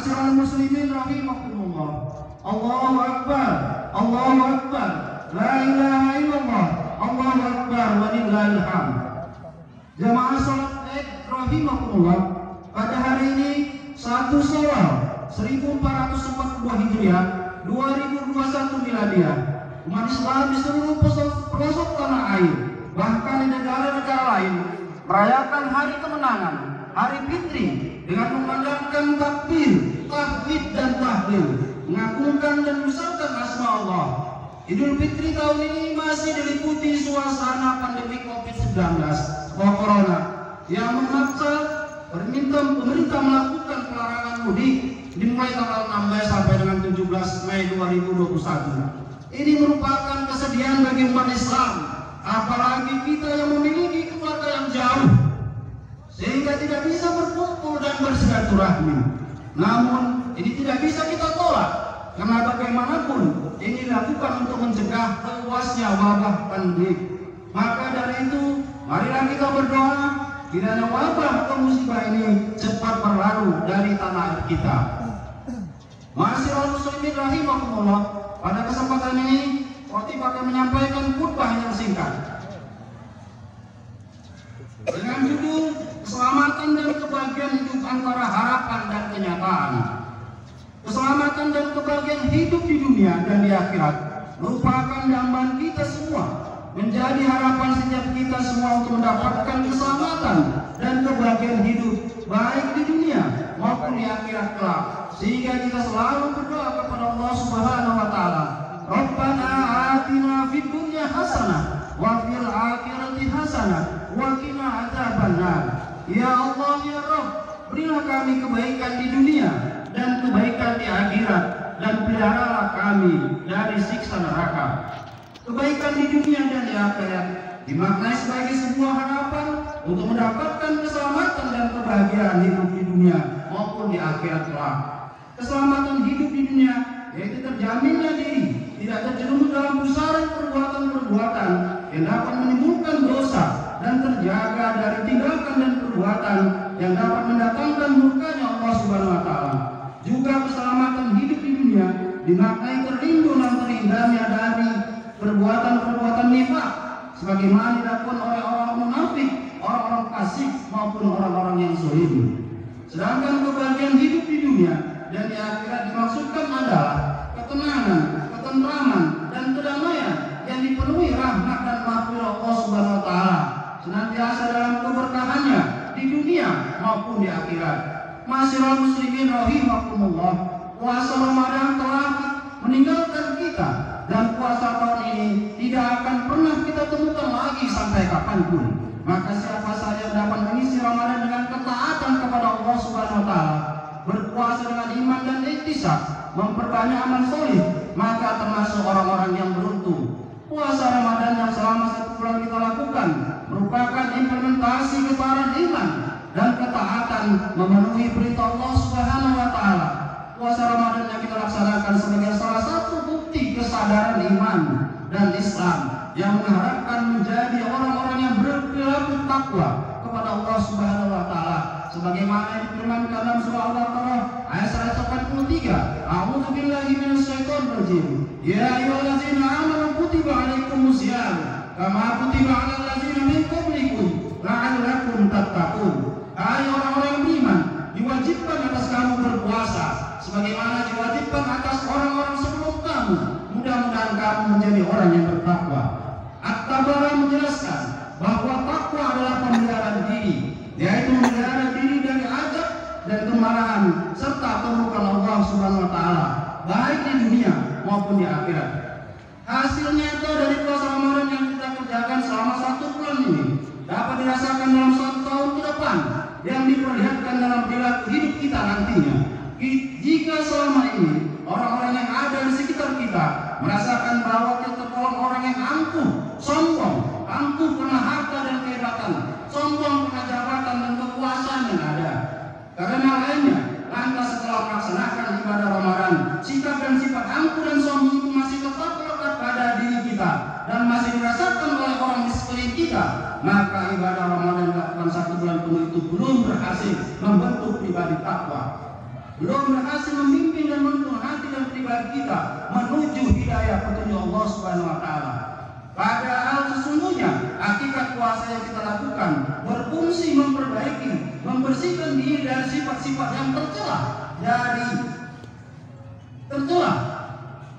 Ma'asyiral muslimin rahimakumullah. Allahu akbar. Allahu akbar. La ilaha illallah. Allahu akbar walillahil hamd. Jamaah salat Id rahimakumullah. Pada hari ini 1 Syawal 1442 Hijriah 2021 Miladiah, umat Islam di seluruh pelosok tanah air, bahkan di negara-negara lain, merayakan hari kemenangan, hari Fitri, dengan memandangkan takbir, tahmid dan tahlil, mengagungkan dan membesarkan asma Allah. Idul Fitri tahun ini masih diliputi suasana pandemi COVID-19 atau Corona yang memaksa pemerintah melakukan pelarangan mudik dimulai tanggal 16 sampai dengan 17 Mei 2021. Ini merupakan kesedihan bagi umat Islam, apalagi kita yang memiliki keluarga yang jauh, sehingga tidak bisa berkumpul dan bersilaturahmi. Namun ini tidak bisa kita tolak, karena bagaimanapun ini dilakukan untuk mencegah meluasnya wabah pandemi. Maka dari itu, marilah kita berdoa kiranya wabah atau musibah ini cepat berlalu dari tanah air kita. Ma'asyiral muslimin rahimakumullah, pada kesempatan ini khotib akan menyampaikan khutbah yang singkat dengan judul Keselamatan dan Kebahagiaan Hidup Antara Harapan dan Kenyataan. Keselamatan dan kebahagiaan hidup di dunia dan di akhirat merupakan dambaan kita semua, menjadi harapan setiap kita semua untuk mendapatkan keselamatan dan kebahagiaan hidup baik di dunia maupun di akhirat kelak. Sehingga kita selalu berdoa kepada Allah Subhanahu wa taala, Rabbana atina fid dunya hasanah wa fil akhirati hasanah wa qina adzabannar. Ya Allah ya Rabb, berilah kami kebaikan di dunia dan kebaikan di akhirat, dan peliharalah kami dari siksa neraka. Kebaikan di dunia dan di akhirat dimaknai sebagai sebuah harapan untuk mendapatkan keselamatan dan kebahagiaan hidup di dunia maupun di akhirat kelak. Keselamatan hidup di dunia yaitu terjaminnya diri tidak terjerumus dalam pusaran perbuatan-perbuatan yang dapat menimbulkan dosa dan terjaga dari tindakan dan perbuatan yang dapat mendatangkan murkanya Allah Subhanahu wa taala. Juga keselamatan hidup di dunia dimaknai terlindung dan terhindar dari perbuatan-perbuatan nifaq sebagaimana dilakukan oleh orang munafik, orang-orang fasik maupun orang-orang yang zalim. Sedangkan kebahagiaan hidup di dunia dan di akhirat dimaksudkan adalah ketenangan, ketentraman dan kedamaian yang dipenuhi rahmat dan maghfirah Allah Subhanahu wa taala senantiasa dalam keberkahannya di dunia maupun di akhirat. Ma'asyiral muslimin rahimakumullah, puasa Ramadan telah meninggalkan kita, dan puasa tahun ini tidak akan pernah kita temukan lagi sampai kapanpun. Maka siapa saja dapat mengisi Ramadan dengan ketaatan kepada Allah Subhanahu wa taala, berpuasa dengan iman dan ihtisab, memperbanyak amal soleh, maka termasuk orang-orang yang beruntung. Puasa Ramadan yang selama 1 bulan kita lakukan merupakan implementasi kebenaran iman dan ketaatan memenuhi perintah Allah Subhanahu wa taala. Puasa Ramadan yang kita laksanakan sebagai salah satu bukti kesadaran iman dan Islam yang mengharapkan menjadi orang-orang yang berperilaku takwa kepada Allah Subhanahu wa taala sebagaimana difirmankan dalam surah Al-Baqarah ayat 143. A'udzu billahi minasyaitonir rajim. Ya ayyuhallazina amanu kutiba 'alaikumusiyam kama kutiba 'alal ladzina min qablikum la'allakum tattaqun. Hai orang-orang yang beriman, diwajibkan atas kamu berpuasa sebagaimana diwajibkan atas orang-orang sebelum kamu. Mudah-mudahan kamu menjadi orang yang bertakwa. At-Tabarani menjelaskan bahwa takwa adalah pemeliharaan diri, yaitu memelihara diri dari ajab dan kemarahan serta keburukan Allah Subhanahu wa taala baik di dunia maupun di akhirat. Hasil nyata dari puasa Ramadan yang kita kerjakan selama 1 bulan ini dapat dirasakan dalam 1 tahun ke depan yang diperlihatkan dalam perilaku hidup kita nantinya. Jika selama ini orang-orang yang ada di sekitar kita merasakan bahwa kita tergolong orang yang angkuh, sombong, angkuh karena harta dan kehebatan, sombong karena jabatan dan kekuasaan yang ada. Karena lainnya, lantas setelah melaksanakan ibadah Ramadan, sikap dan sifat angkuh dan sombong itu masih tetap melekat pada diri kita dan masih dirasakan oleh orang di sekeliling kita, maka ibadah Ramadan dilakukan 1 bulan penuh itu belum berhasil membentuk pribadi takwa. belum berhasil memimpin dan menuntun hati dan pribadi kita menuju hidayah petunjuk Allah Subhanahu wa taala. Padahal sesungguhnya hakikat puasa yang kita lakukan berfungsi memperbaiki, membersihkan diri dari sifat-sifat yang tercela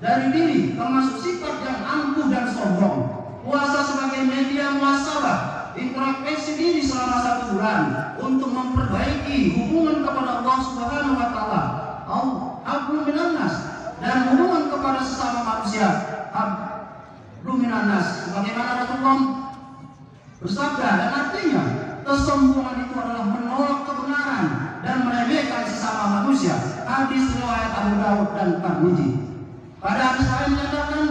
dari diri, termasuk sifat yang angkuh dan sombong. Puasa sebagai media muhasabah, introspeksi diri selama 1 bulan untuk memperbaiki hubungan kepada Allah Subhanahu wa taala, hablum minan nas, dan hubungan kepada sesama manusia, hablum minan nas. Sebagaimana Rasulullah bersabda, dan artinya kesombongan itu adalah menolak kebenaran dan meremehkan sesama manusia. Hadis riwayat Abu Dawud dan Tirmidzi. Pada hadis lain menyatakan,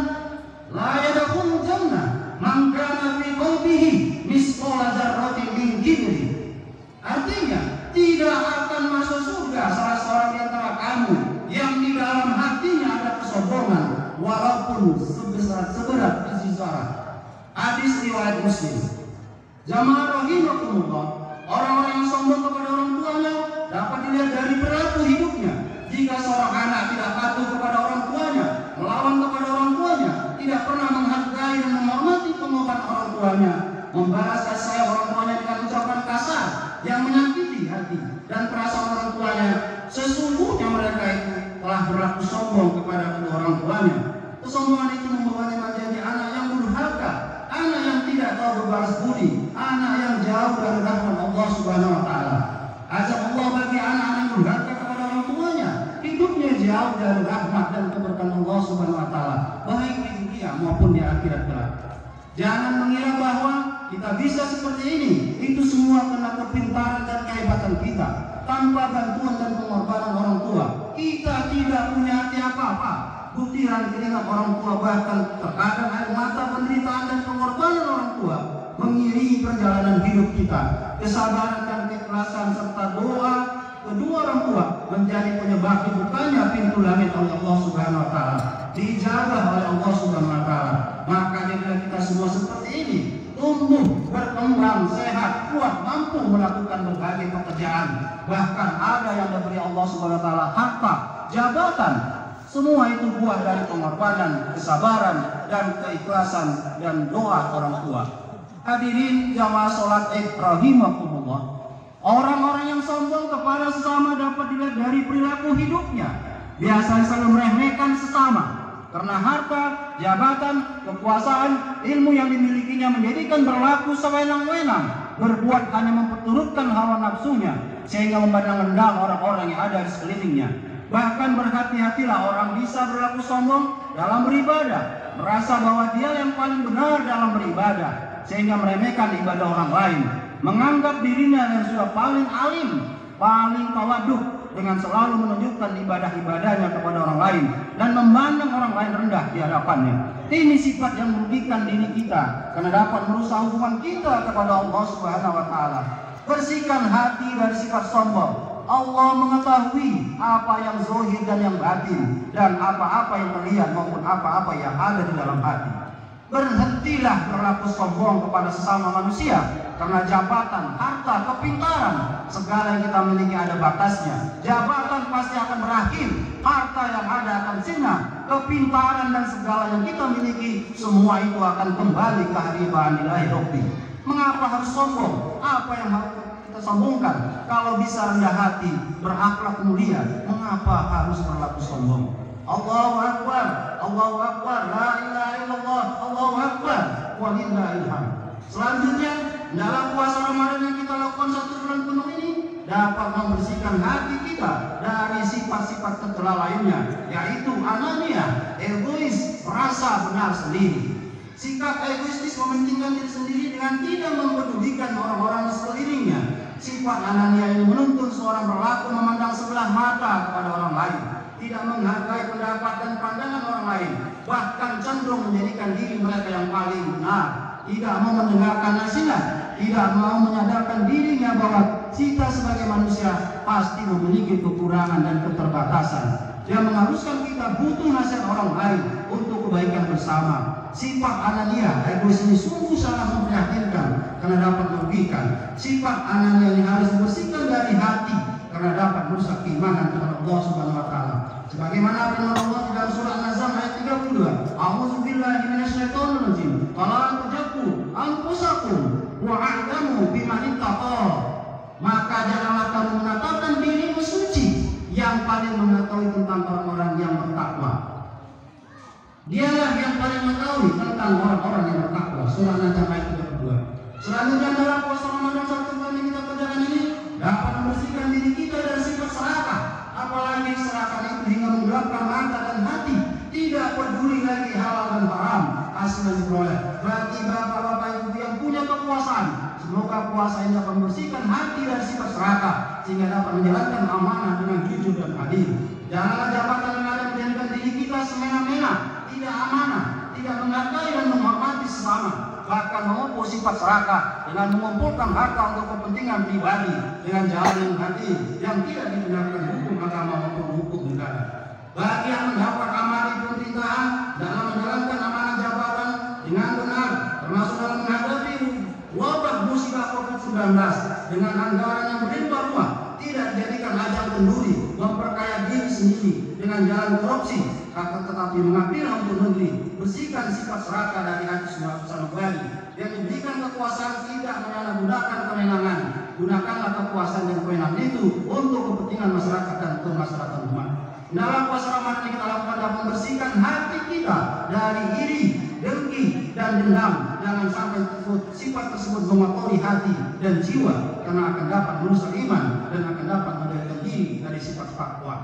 la yadkhulul jannah man kana fi qalbihi misqala dzarratin min kibri. Artinya, tidak akan masuk surga salah seorang di antara kamu yang di dalam hatinya ada kesombongan walaupun seberat biji zarah. Hadis riwayat Muslim. Jamaah rahimakumullah, orang-orang yang sombong kepada orang tuanya dapat dilihat dari perilaku hidupnya. Jika seorang anak tidak patuh kepada orang tuanya, melawan kepada orang tuanya, tidak pernah menghargai dan menghormati pengorbanan orang tuanya, membalas kasih sayang orang tuanya dengan ucapan kasar yang menyakiti hati dan perasaan orang tuanya, sesungguhnya mereka itu telah berlaku sombong kepada kedua orang tuanya. Kesombongan itu membawanya menjadi anak yang durhaka, anak yang tidak tahu berbalas budi, anak yang jauh dari rahmat Allah Subhanahu wa taala. Azab Allah bagi anak yang durhaka kepada orang tuanya, hidupnya jauh dari rahmat dan keberkahan Allah Subhanahu wa taala, baik di dunia maupun di akhirat kelak. Jangan mengira bahwa kita bisa seperti ini. Itu semua karena kepintaran dan kehebatan kita. Tanpa bantuan dan pengorbanan orang tua, kita tidak punya hati apa-apa. Butiran keringat orang tua, bahkan terkadang air mata penderitaan dan pengorbanan orang tua mengiringi perjalanan hidup kita. Kesabaran dan keikhlasan serta doa kedua orang tua menjadi penyebab dibukanya pintu langit oleh Allah Subhanahu wa taala, dijaga oleh Allah Subhanahu wa taala. Maka jika kita semua seperti ini, tumbuh, berkembang, sehat, kuat, mampu melakukan berbagai pekerjaan, bahkan ada yang diberi Allah Subhanahu wa taala harta, jabatan, semua itu buah dari pengorbanan, kesabaran, dan keikhlasan dan doa orang tua. Hadirin jamaah salat Id rahimakumullah, orang-orang yang sombong kepada sesama dapat dilihat dari perilaku hidupnya. Biasanya selalu meremehkan sesama karena harta, jabatan, kekuasaan, ilmu yang dimilikinya menjadikan berlaku sewenang-wenang, berbuat hanya memperturutkan hawa nafsunya, sehingga memandang rendah orang-orang yang ada di sekelilingnya. Bahkan berhati-hatilah orang bisa berlaku sombong dalam beribadah, merasa bahwa dia yang paling benar dalam beribadah, sehingga meremehkan ibadah orang lain, menganggap dirinya yang sudah paling alim, paling tawaduk, dengan selalu menunjukkan ibadah-ibadahnya kepada orang lain dan memandang orang lain rendah di hadapannya. Ini sifat yang merugikan diri kita karena dapat merusak hubungan kita kepada Allah Subhanahu wa taala. Bersihkan hati dari sifat sombong. Allah mengetahui apa yang zahir dan yang batin, dan apa-apa yang terlihat maupun apa-apa yang ada di dalam hati. Berhentilah berlaku sombong kepada sesama manusia, karena jabatan, harta, kepintaran, segala yang kita miliki ada batasnya. Jabatan pasti akan berakhir, harta yang ada akan sirna, kepintaran dan segala yang kita miliki, semua itu akan kembali ke hadiran ilahi Rabbi. Mengapa harus sombong? Apa yang harus kita sombongkan? Kalau bisa rendah hati, berakhlak mulia, mengapa harus berlaku sombong? Allahu Akbar, Allahu Akbar, la ilaha illallah, Allahu Akbar, walillahil hamd. Selanjutnya, dalam puasa Ramadan yang kita lakukan 1 bulan penuh ini, dapat membersihkan hati kita dari sifat-sifat tercela lainnya, yaitu anania, egois, merasa benar sendiri. Sikap egoistis mementingkan diri sendiri dengan tidak mempedulikan orang-orang di sekelilingnya. Sifat anania ini menuntun seorang berlaku memandang sebelah mata kepada orang lain, tidak menghargai pendapat dan pandangan orang lain, bahkan cenderung menjadikan diri mereka yang paling benar, tidak mau mendengarkan nasihat, tidak mau menyadarkan dirinya bahwa kita sebagai manusia pasti memiliki kekurangan dan keterbatasan. Dia mengharuskan kita butuh nasihat orang lain untuk kebaikan bersama. Sifat anania, egois ini sungguh sangat memprihatinkan karena dapat merugikan. Sifat anania ini harus dibersihkan dari hati, karena dapat merusak keimanan kepada Allah Subhanahu wa taala. Sebagaimana firman Allah di dalam surah An-Nazm ayat 32, A'udzubillahi minasyaitonir rajim. Fala tuzakku anfusakum wa a'lamu biman ittaqa. Maka janganlah kamu mengatakan dirimu suci, yang paling mengetahui tentang orang-orang yang bertakwa. Dialah yang paling mengetahui tentang orang-orang yang bertakwa. Surah An-Najm ayat 32. Selanjutnya dalam puasa Ramadan satu bulan yang kita kerjakan ini dapat membersihkan diri kita dari sifat serakah. Apalagi serakah itu hingga menggelapkan mata dan hati, tidak peduli lagi halal dan haram hasil yang diperoleh. Bagi bapak-bapak ibu yang punya kekuasaan, semoga puasa ini dapat membersihkan hati dari sifat serakah sehingga dapat menjalankan amanah dengan jujur dan adil. Janganlah jabatan yang ada menjadikan diri kita semena-mena, tidak amanah, tidak menghargai dan menghormati sesama, bahkan memupuk sifat serakah dengan mengumpulkan harta untuk kepentingan pribadi dengan jalan yang adil yang tidak dibenarkan hukum agama maupun hukum negara. Bagi yang mendapat amanah di pemerintahan dalam menjalankan amanah jabatan dengan benar, termasuk dalam menghadapi wabah musibah COVID-19 dengan anggaran yang berlimpah ruah, tidak dijadikan ajang kenduri, memperkaya diri sendiri dengan jalan korupsi, akan tetapi mengabdilah untuk negeri, bersihkan sifat serakah dari hati semua sanubari, yang diberikan kekuasaan tidak menyalahgunakan kewenangan. Gunakanlah kekuasaan dan kewenangan itu untuk kepentingan masyarakat dan kemaslahatan umat. Dalam puasa Ramadan kita lakukan dapat membersihkan hati kita dari iri, dengki, dan dendam. Jangan sampai sifat tersebut mengotori hati dan jiwa, karena akan dapat merusak iman dan akan dapat menjadikan diri dari sifat takwa.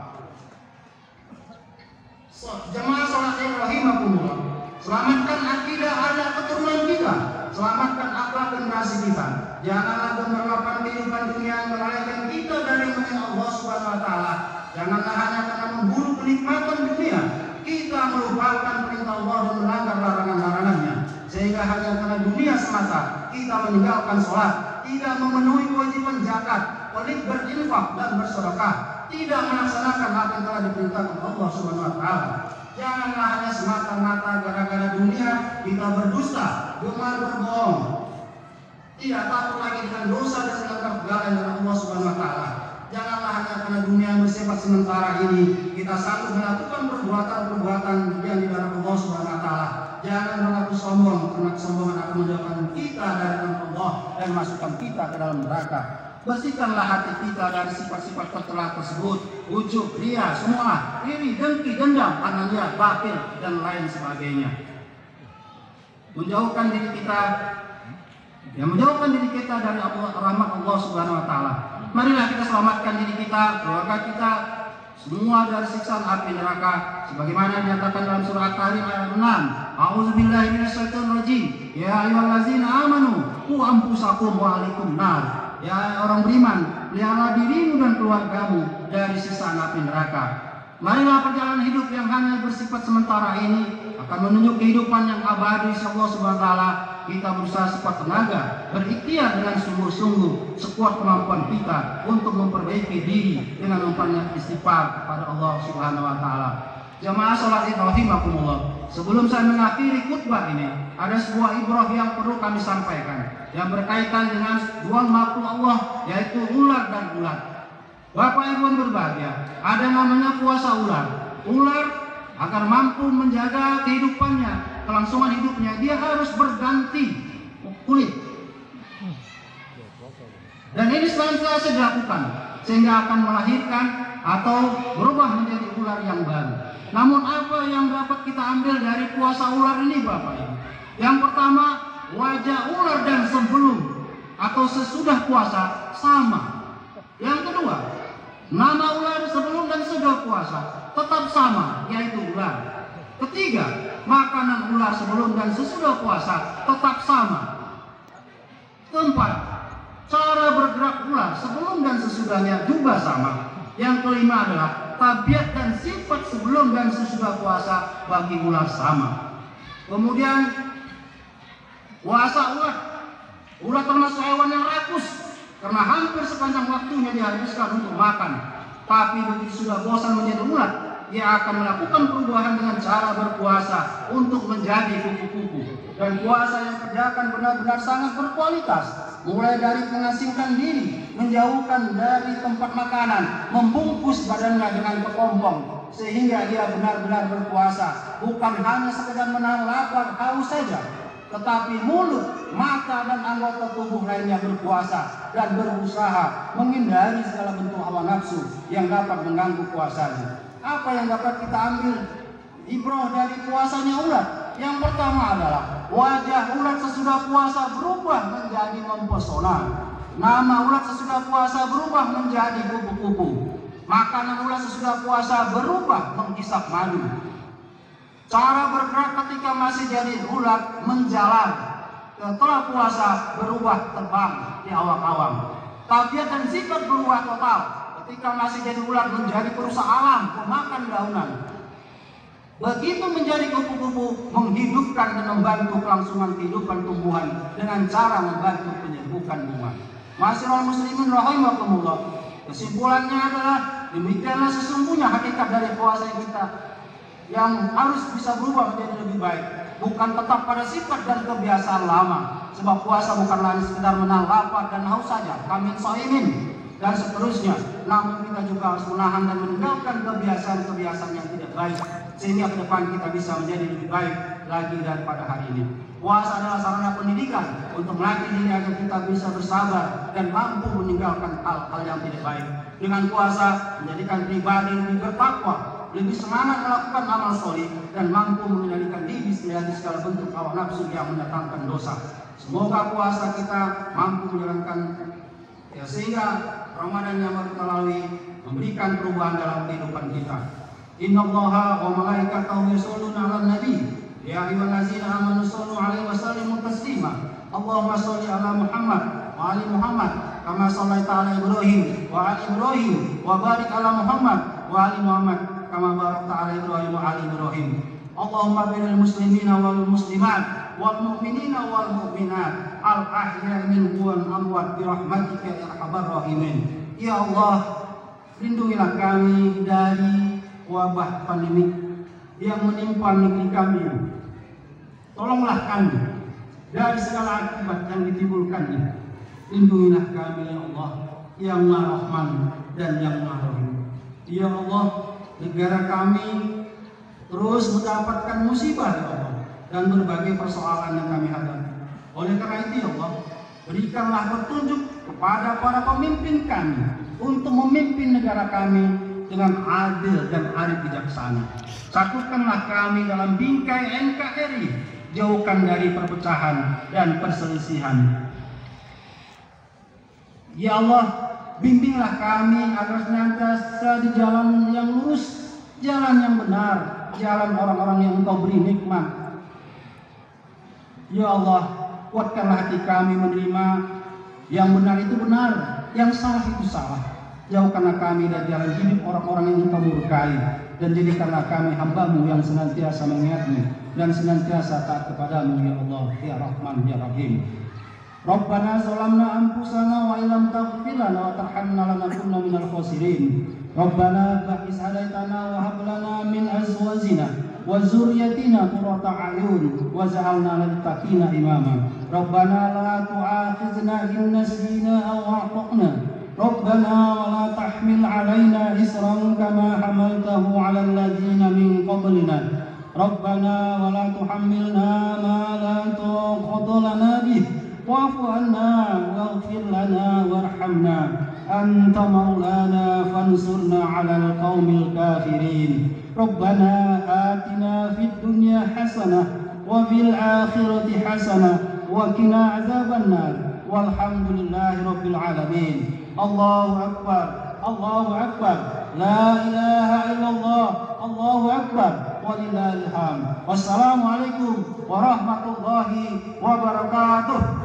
Jemaah salat rahimakumullah, selamatkan akidah anak keturunan kita, selamatkan akhlak generasi kita. Janganlah gemerlapan kehidupan dunia yang melalaikan kita dari mengenal Allah Subhanahu wa taala. Janganlah hanya karena memburu kenikmatan dunia kita melupakan perintah Allah dan melanggar larangan-larangannya, sehingga hanya karena dunia semata kita meninggalkan sholat, tidak memenuhi kewajiban zakat, pelit berinfak dan bersedekah, tidak melaksanakan apa yang telah diperintahkan Allah Subhanahu wa taala. Janganlah hanya semata-mata gara-gara dunia kita berdusta, gemar berbohong, tidak takut lagi dengan dosa dan melanggar perintah dari Allah Subhanahu wa taala. Janganlah hanya karena dunia yang bersifat sementara ini kita sanggup melakukan perbuatan-perbuatan yang di dalam Allah Subhanahu wa taala. Jangan berlaku sombong, karena kesombongan akan menjauhkan kita dari Allah dan masukkan kita ke dalam neraka. Bersihkanlah hati kita dari sifat-sifat tercela tersebut, ujub, ria, semua, iri, dengki, dendam, anania, batil, dan lain sebagainya. Menjauhkan diri kita dari rahmat Allah Subhanahu wa taala. Marilah kita selamatkan diri kita, keluarga kita, semua dari siksaan api neraka, sebagaimana dinyatakan dalam surah At-Tahrim ayat 6. A'udzubillahi minasyaitonir rajim. Ya ayyuhallazina amanu qu anfusakum wa ahlikum nar. Ya orang beriman, pelihara dirimu dan keluargamu dari siksaan api neraka. Marilah perjalanan hidup yang hanya bersifat sementara ini akan menuju kehidupan yang abadi insyaallah Subhanahu wa taala. Kita berusaha sekuat tenaga, berikhtiar dengan sungguh-sungguh sekuat kemampuan kita untuk memperbaiki diri dengan memperbanyak istighfar kepada Allah Subhanahu wa taala. Jamaah salat rahimakumullah, sebelum saya mengakhiri khutbah ini, ada sebuah ibrah yang perlu kami sampaikan yang berkaitan dengan dua makhluk Allah, yaitu ular dan ulat. Bapak Ibu yang berbahagia, ada namanya puasa ular. Ular agar mampu menjaga kehidupannya, kelangsungan hidupnya, dia harus berganti kulit. Dan ini senantiasa dilakukan sehingga akan melahirkan atau berubah menjadi ular yang baru. Namun apa yang dapat kita ambil dari puasa ular ini Bapak Ibu? Yang pertama, wajah ular dan sebelum atau sesudah puasa sama. Yang kedua, nama ular sebelum dan sesudah puasa tetap sama, yaitu ular. Ketiga, makanan ular sebelum dan sesudah puasa tetap sama. Keempat, cara bergerak ular sebelum dan sesudahnya juga sama. Yang kelima adalah tabiat dan sifat sebelum dan sesudah puasa bagi ular sama. Kemudian puasa ular. Ular termasuk hewan yang rakus karena hampir sepanjang waktunya dihabiskan untuk makan. Tapi begitu sudah bosan menjadi ular, dia akan melakukan perubahan dengan cara berpuasa untuk menjadi kupu-kupu. Dan puasa yang kerjakan benar-benar sangat berkualitas, mulai dari mengasingkan diri menjauhkan dari tempat makanan, membungkus badannya dengan kepompong sehingga dia benar-benar berpuasa, bukan hanya sekedar menahan lapar haus saja, tetapi mulut, mata dan anggota tubuh lainnya berpuasa dan berusaha menghindari segala bentuk hawa nafsu yang dapat mengganggu puasanya. Apa yang dapat kita ambil ibrah dari puasanya ulat? Yang pertama adalah wajah ulat sesudah puasa berubah menjadi mempesona. Nama ulat sesudah puasa berubah menjadi kupu-kupu. Makanan ulat sesudah puasa berubah menghisap madu. Cara bergerak ketika masih jadi ulat menjalar. Setelah puasa berubah terbang di awang-awang. Tabiat dan sifat berubah total. Ketika masih jadi ulat menjadi perusak alam, pemakan daunan. Begitu menjadi kupu-kupu, menghidupkan dan membantu kelangsungan kehidupan tumbuhan dengan cara membantu penyembuhan bunga. Ma'asyiral muslimin rahimakumullah. Kesimpulannya adalah demikianlah sesungguhnya hakikat dari puasa kita yang harus bisa berubah menjadi lebih baik, bukan tetap pada sifat dan kebiasaan lama. Sebab puasa bukan lagi sekedar menahan lapar dan haus saja, kamin shaimin dan seterusnya. Namun kita juga harus menahan dan meninggalkan kebiasaan-kebiasaan yang tidak baik, sehingga ke depan kita bisa menjadi lebih baik lagi daripada hari ini. Puasa adalah sarana pendidikan untuk melatih diri agar kita bisa bersabar dan mampu meninggalkan hal-hal yang tidak baik. Dengan puasa menjadikan pribadi lebih bertakwa, lebih semangat melakukan amal soleh, dan mampu mengendalikan diri dari segala bentuk hawa nafsu yang mendatangkan dosa. Semoga puasa kita mampu menjalankan sehingga Ramadan yang baru kita lalui memberikan perubahan dalam kehidupan kita. Innallaha wa malaikatahu yusholluna 'alan nabi ya ayyuhallazina amanu shollu 'alaihi wa sallimu taslima. Allahumma sholli 'ala Muhammad wa ali Muhammad kama shallaita 'ala Ibrahim wa ali Ibrahim wa barik 'ala Muhammad wa ali Muhammad kama barakta 'ala Ibrahim wa ali Ibrahim. Allahumma biril muslimina wal muslimat wal mu'minina wal mu'minat al ahya minhum wal amwat bi rahmatika ya arhamar rahimin. Ya Allah, lindungilah kami dari wabah pandemi yang menimpa negeri kami. Tolonglah kami dari segala akibat yang ditimbulkannya. Lindungilah kami ya Allah, yang Maha Rahman dan yang Maha Rahim. Ya Allah, negara kami terus mendapatkan musibah ya Allah, dan berbagai persoalan yang kami hadapi. Oleh karena itu ya Allah, berikanlah petunjuk kepada para pemimpin kami untuk memimpin negara kami dengan adil dan arif bijaksana. Satukanlah kami dalam bingkai NKRI, jauhkan dari perpecahan dan perselisihan. Ya Allah, bimbinglah kami agar senantiasa di jalan yang lurus, jalan yang benar, jalan orang-orang yang Engkau beri nikmat. Ya Allah, kuatkanlah hati kami menerima yang benar itu benar, yang salah itu salah. Jauhkanlah kami dari jalan hidup orang-orang yang Engkau murkai, dan jadikanlah kami hamba-Mu yang senantiasa mengingat-Mu dan senantiasa taat kepadamu ya Allah, ya Rahman ya Rahim. Rabbana zalamna anfusana wa illam taghfir lana wa tarhamna lanakunanna minal khasirin. Rabbana ba'is hadaitana wa hab lana min azwajina wa dzurriyyatina qurrata a'yun waj'alna lil muttaqina imama. Rabbana la tu'akhizna in nasina aw akhtana. Rabbana wa la tahmil 'alaina isran kama hamaltahu 'alal ladzina min qablina. Rabbana wa la tuhammilna ma la taqata lana bih. Wa'fu 'anna waghfir lana warhamna. Anta maulana fansurna 'alal qaumil kafirin. Rabbana atina fid dunya hasanah wa fil akhirati hasanah wa qina 'adzabannar. Walhamdulillahi rabbil alamin. Allahu akbar, Allahu akbar, la ilaha illallah, Allahu akbar, walillahil hamd. Wassalamualaikum warahmatullahi wabarakatuh.